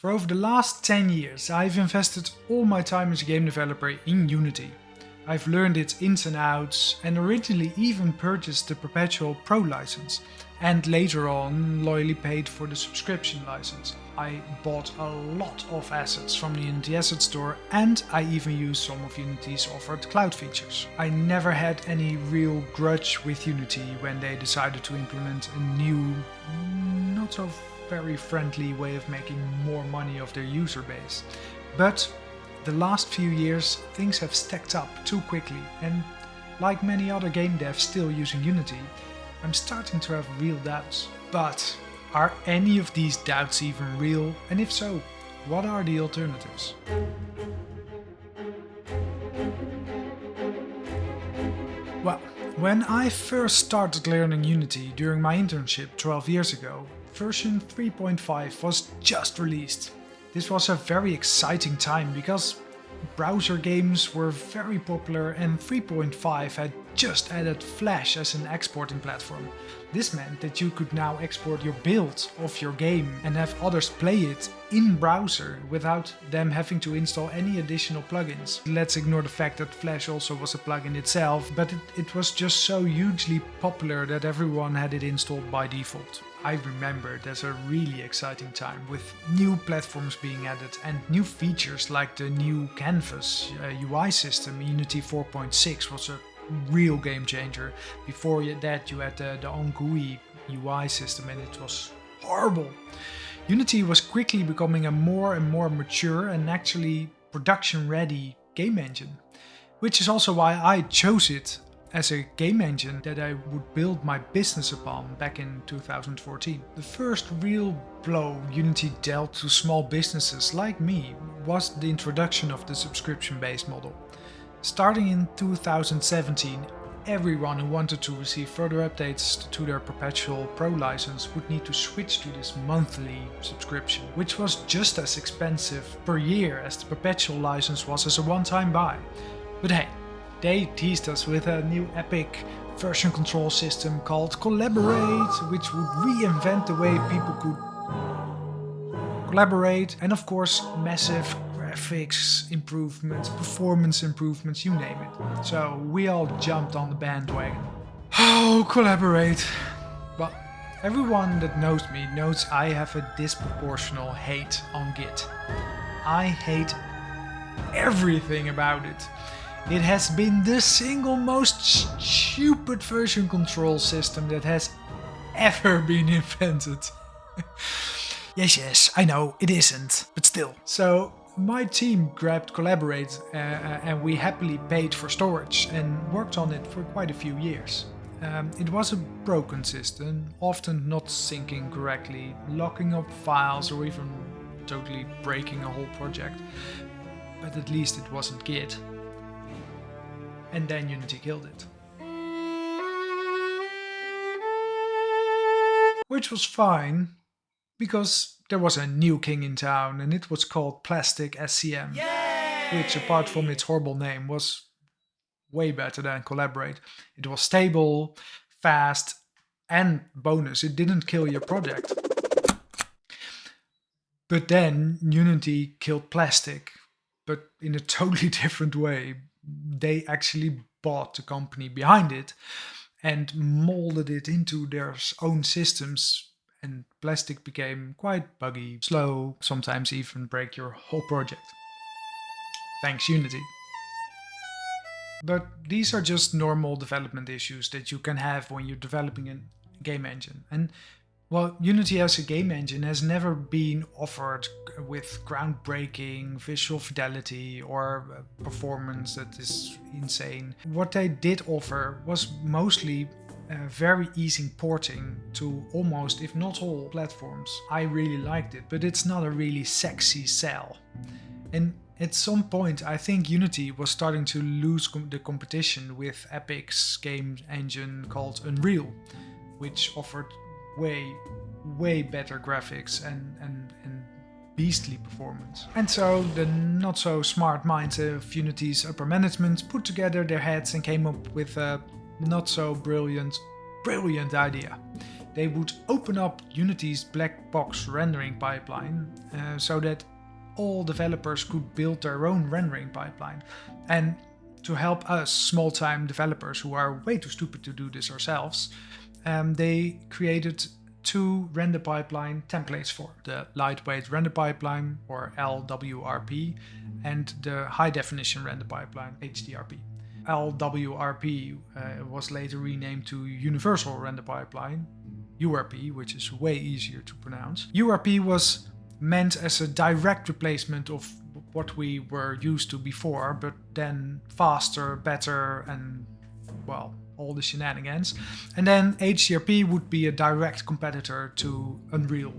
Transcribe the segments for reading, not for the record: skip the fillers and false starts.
For over the last 10 years, I've invested all my time as a game developer in Unity. I've learned its ins and outs and originally even purchased the Perpetual Pro license and later on loyally paid for the subscription license. I bought a lot of assets from the Unity Asset Store and I even used some of Unity's offered cloud features. I never had any real grudge with Unity when they decided to implement a new, not so very friendly way of making more money off their user base. But the last few years things have stacked up too quickly and like many other game devs still using Unity, I'm starting to have real doubts. But are any of these doubts even real? And if so, what are the alternatives? Well, when I first started learning Unity during my internship 12 years ago, version 3.5 was just released. This was a very exciting time because browser games were very popular and 3.5 had just added Flash as an exporting platform. This meant that you could now export your build of your game and have others play it in browser without them having to install any additional plugins. Let's ignore the fact that Flash also was a plugin itself, but it was just so hugely popular that everyone had it installed by default. I remember it as a really exciting time with new platforms being added and new features like the new Canvas UI system. Unity 4.6 was a real game changer. Before that you had the own GUI UI system and it was horrible. Unity was quickly becoming a more and more mature and actually production ready game engine, which is also why I chose it as a game engine that I would build my business upon back in 2014. The first real blow Unity dealt to small businesses like me was the introduction of the subscription-based model. Starting in 2017, everyone who wanted to receive further updates to their Perpetual Pro license would need to switch to this monthly subscription, which was just as expensive per year as the Perpetual license was as a one-time buy. But hey, they teased us with a new epic version control system called Collaborate, which would reinvent the way people could collaborate, and of course massive graphics improvements, performance improvements, you name it. So we all jumped on the bandwagon. Oh, Collaborate. Well, everyone that knows me knows I have a disproportional hate on Git. I hate everything about it. It has been the single most stupid version control system that has ever been invented. Yes, I know, it isn't, but still. So my team grabbed Collaborate and we happily paid for storage and worked on it for quite a few years. It was a broken system, often not syncing correctly, locking up files or even totally breaking a whole project. But at least it wasn't Git. And then Unity killed it. Which was fine, because there was a new king in town and it was called Plastic SCM. Yay! Which, apart from its horrible name, was way better than Collaborate. It was stable, fast, and bonus, it didn't kill your project. But then Unity killed Plastic, but in a totally different way. They actually bought the company behind it and molded it into their own systems, and Plastic became quite buggy, slow, sometimes even break your whole project. Thanks Unity. But these are just normal development issues that you can have when you're developing a game engine. And well, Unity as a game engine has never been offered with groundbreaking visual fidelity or performance that is insane. What they did offer was mostly very easy porting to almost, if not all, platforms. I really liked it, but it's not a really sexy sell. And at some point, I think Unity was starting to lose the competition with Epic's game engine called Unreal, which offered way better graphics and beastly performance. And so the not so smart minds of Unity's upper management put together their heads and came up with a not so brilliant idea. they would open up Unity's black box rendering pipeline so that all developers could build their own rendering pipeline. And to help us small-time developers who are way too stupid to do this ourselves, they created 2 render pipeline templates for the lightweight render pipeline, or LWRP, and the high definition render pipeline, HDRP. LWRP was later renamed to Universal Render Pipeline, URP, which is way easier to pronounce. URP was meant as a direct replacement of what we were used to before, but then faster, better, and, well, all the shenanigans. And then HDRP would be a direct competitor to Unreal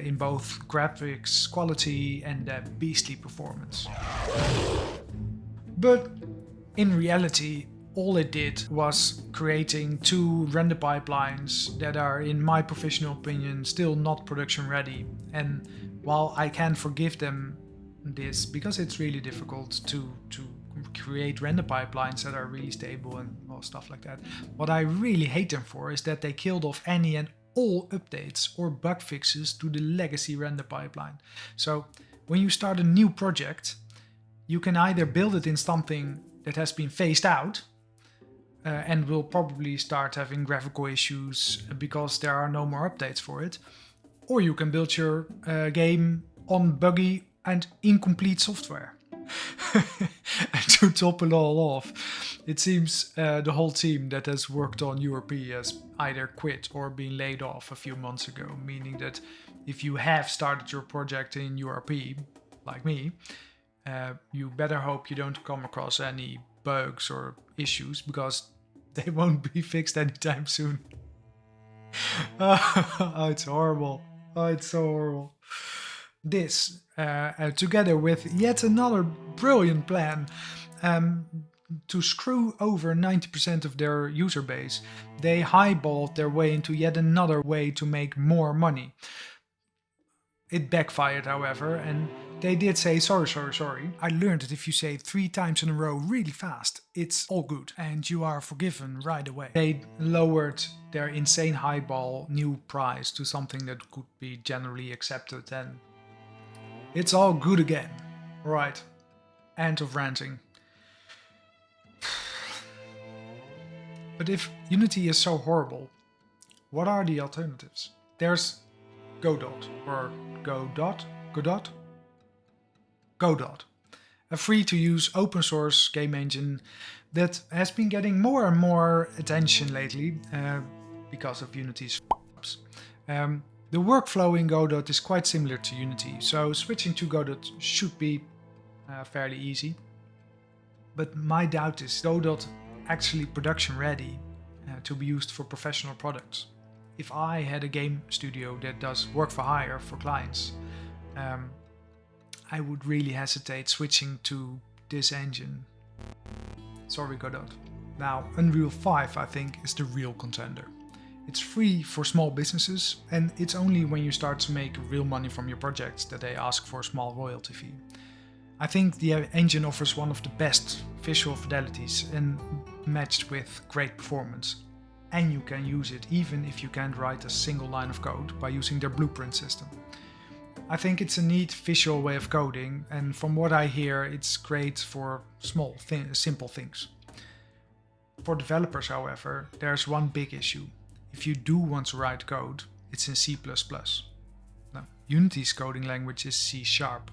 in both graphics quality and beastly performance. But in reality, all it did was creating 2 render pipelines that are, in my professional opinion, still not production ready. And while I can forgive them this, because it's really difficult to create render pipelines that are really stable and all stuff like that, what I really hate them for is that they killed off any and all updates or bug fixes to the legacy render pipeline. So when you start a new project, you can either build it in something that has been phased out and will probably start having graphical issues because there are no more updates for it, or you can build your game on buggy and incomplete software. And to top it all off, it seems the whole team that has worked on URP has either quit or been laid off a few months ago, meaning that if you have started your project in URP, like me, you better hope you don't come across any bugs or issues, because they won't be fixed anytime soon. Oh, it's horrible. Oh, it's so horrible. This, together with yet another brilliant plan to screw over 90% of their user base, they highballed their way into yet another way to make more money. It backfired, however, and they did say, sorry. I learned that if you say 3 times in a row really fast, it's all good and you are forgiven right away. They lowered their insane highball new price to something that could be generally accepted, and it's all good again. Right. End of ranting. But if Unity is so horrible, what are the alternatives? There's Godot, or Godot, a free-to-use open-source game engine that has been getting more and more attention lately because of Unity's f***ups. The workflow in Godot is quite similar to Unity, so switching to Godot should be fairly easy. But my doubt is Godot actually production ready to be used for professional products. If I had a game studio that does work for hire for clients, I would really hesitate switching to this engine. Sorry, Godot. Now, Unreal 5, I think, is the real contender. It's free for small businesses, and it's only when you start to make real money from your projects that they ask for a small royalty fee. I think the engine offers one of the best visual fidelities and matched with great performance. And you can use it even if you can't write a single line of code by using their blueprint system. I think it's a neat visual way of coding, and from what I hear, it's great for small, simple things. For developers, however, there's one big issue. If you do want to write code, it's in C++. Now, Unity's coding language is C#,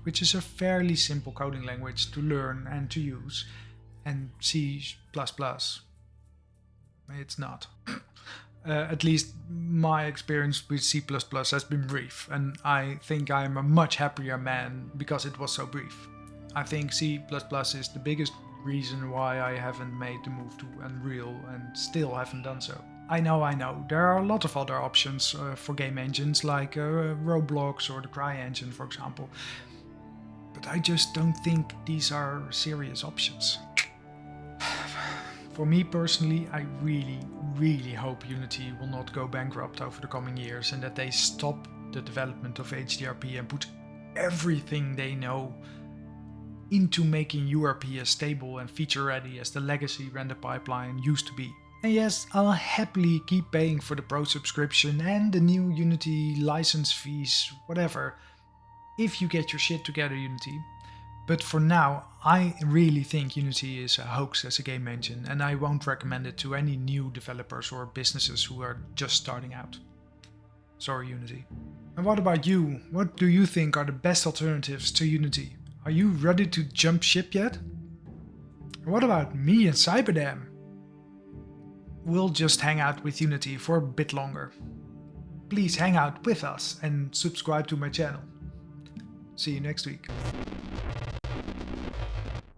which is a fairly simple coding language to learn and to use, and C++, it's not. At least my experience with C++ has been brief, and I think I'm a much happier man because it was so brief. I think C++ is the biggest reason why I haven't made the move to Unreal and still haven't done so. I know, there are a lot of other options for game engines like Roblox or the CryEngine, for example, but I just don't think these are serious options. For me personally, I really hope Unity will not go bankrupt over the coming years and that they stop the development of HDRP and put everything they know into making URP as stable and feature ready as the legacy render pipeline used to be. And yes, I'll happily keep paying for the Pro subscription and the new Unity license fees, whatever, if you get your shit together, Unity. But for now, I really think Unity is a hoax as a game engine, and I won't recommend it to any new developers or businesses who are just starting out. Sorry, Unity. And what about you? What do you think are the best alternatives to Unity? Are you ready to jump ship yet? And what about me and Cyberdam? We'll just hang out with Unity for a bit longer. Please hang out with us and subscribe to my channel. See you next week.